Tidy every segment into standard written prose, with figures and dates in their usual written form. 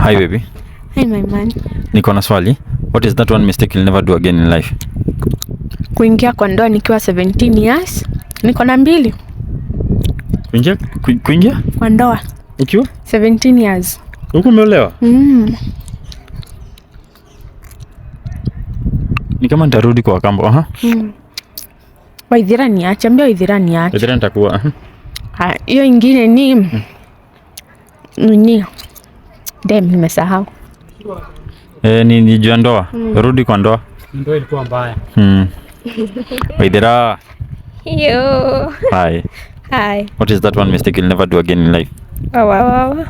Hi baby. Hi my man. Niko na swali. What is that one mistake you'll never do again in life? Kuingia kwa ndoa nikiwa 17 years. Niko na 2. Kuingia? Kwa ndoa. Ukiwa? 17 years. Uko umeolewa? Ni kama nitarudi kwa kambo, Waithira niache, ambia Waithira niache. Waithira nitakuwa. Hiyo ingine ni nini? Nimesahau. Ni juu ya ndoa. Rudi kwa ndoa. Ndoa ilikuwa mbaya. Waithira. Yo. Hi. Hi. What is that one mistake you'll never do again in life? Wow.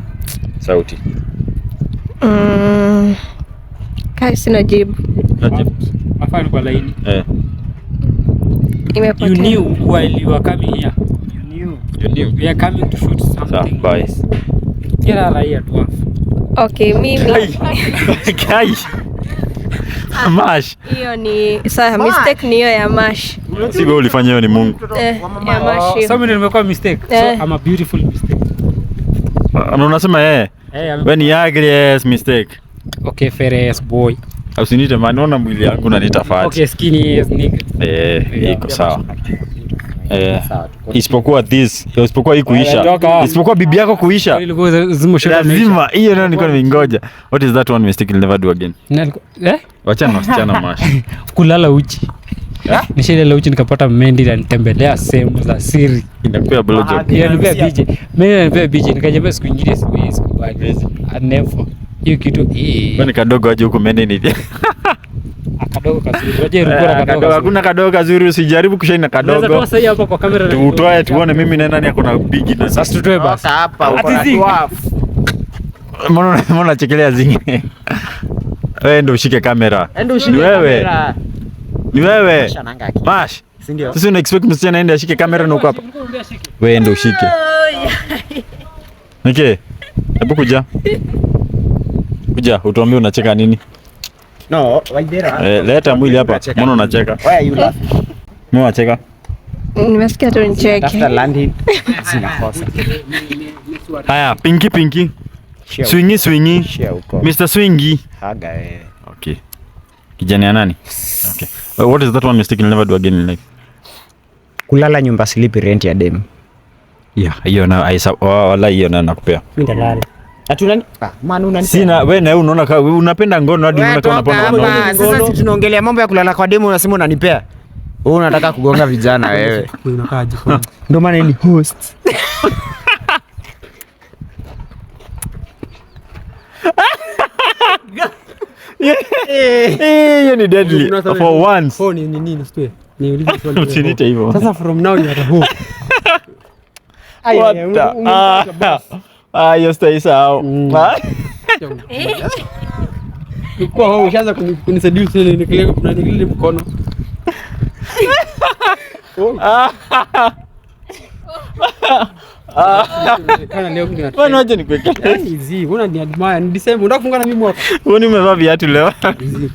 Sauti. Kai sina jibu. Afanye kwa laini. Imepotea. You knew while you were coming here. You knew. We are coming to shoot something. Bye. Kila raia tu. Okay, mimi. Kai. Mash. Hiyo ni mistake ni hiyo ya Mash. Si wewe ulifanya hiyo, ni Mungu. Ya Mash hiyo. So mimi nimekuwa mistake. So I'm a beautiful mistake. Unasema when you agree mistake. Okay, fair boy. Usinite maneno mwili yangu na nitafati. Okay, skinny as nigga. Iko sawa. Isipokuwa hii kuisha. Isipokuwa bibi yako kuisha. Lazima hiyo ndio nilikuwa nimengoja. What is that one mistake you'll never do again? Wachana wasichana Mash. Kulala uchi. Nishailala uchi nikapata mendi na nitembelea sehemu za siri. Inakuwa blowjob. Nipea BJ. Mimi nipea BJ nikajambia siku nyingine siwezi. Never. Hiyo kitu Kwani kadogo aje huko mende ni. Kadogo kazuri. Waje rukora kadogo. Hakuna kadogo kazuri, usijaribu kushaina kadogo. Unaweza toa sasa hapa kwa kamera. Tutoe tuone mimi na nani akona big na. Sasa tutoe basi. Hapa uko na Mbona chekelea zingine? Wewe ndio ushike kamera. Ni wewe. Ni wewe. Mash. Ndio. Sisi una expect msichana aende ashike kamera na uko hapa. Wewe ndio ushike. Okay. Hebu kuja. Utuambie unacheka nini? No, Waithira. Leta mwili hapa. Mbona unacheka? Why are you laughing? Mbona unacheka? Nimesikia tu nicheke. After landing, sina kosa. Haya, Pinky. Swingy. Share uko. Mr. Swingy. Haga Okay. Kijana ya nani? Okay. What is that one mistake you'll never do again in life? Kulala nyumba sleep rent ya dem. Yeah, hiyo na wala hiyo na nakupea. Mimi ndalala. Atuna maana unani. Sina wewe na unaona kama unapenda ngono hadi unaona kama unapenda. Sasa si tunaongelea mambo ya kulala kwa demu, unasema unanipea. Wewe unataka kugonga vijana wewe. Unakaa jikoni. Ndio maana ni host. Hiyo ni deadly for once. Phone ni nini sio? Ni ulivyo swali. Usinite hivyo. Sasa from now you are a hoe. Hiyo stay sawa. Kwa hoe ushaanza kuniseduce ile nikile kuna nikile mkono. Kana leo kuna. Bwana aje nikuwekea. Easy, una ni admire. Ni December unataka kufunga na mimi mwaka. Wewe umevaa viatu leo. Easy.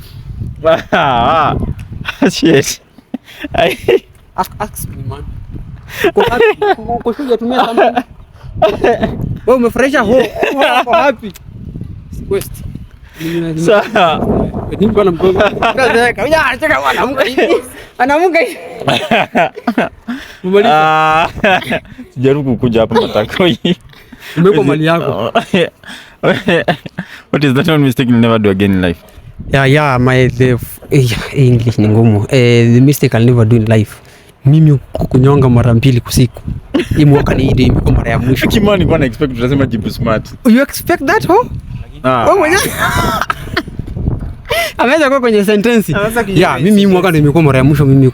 Shit. Ask me man. Kwa shule tumia sample. Wewe umefurahisha ho. Uko happy. Quest. Sawa. Nini bwana mgongo? Kaza kaja anacheka bwana Mungu hivi. Anamunga hivi. Sijaribu kukuja hapa matako hii. Umeko mali yako. What is that one mistake you'll never do again in life? English ni ngumu. The mistake I'll never do in life. Mimi kukunyonga mara 2 kwa siku. Hii mwaka ni ndio imekuwa mara ya mwisho. Kimani kwa na expect tutasema jibu smart. You expect that ho? Wewe mwenyewe. Ameweza kwa kwenye sentence. Mimi mwaka ndio imekuwa mara ya mwisho mimi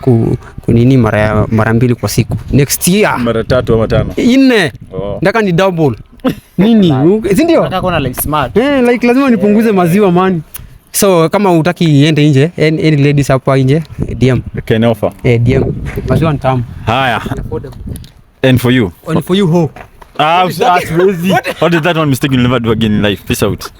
kunini mara 2 kwa siku. Next year mara 3 ama 5. 4. Nataka ni double. Nini? Si ndio? Nataka kuona like smart. Like lazima nipunguze maziwa man. So kama utaki iende nje, any ladies hapa nje, DM. Can offer. DM. Maziwa ni tamu. Haya. And for you. And for you ho. What is that one mistake you'll never do again in life? Peace out.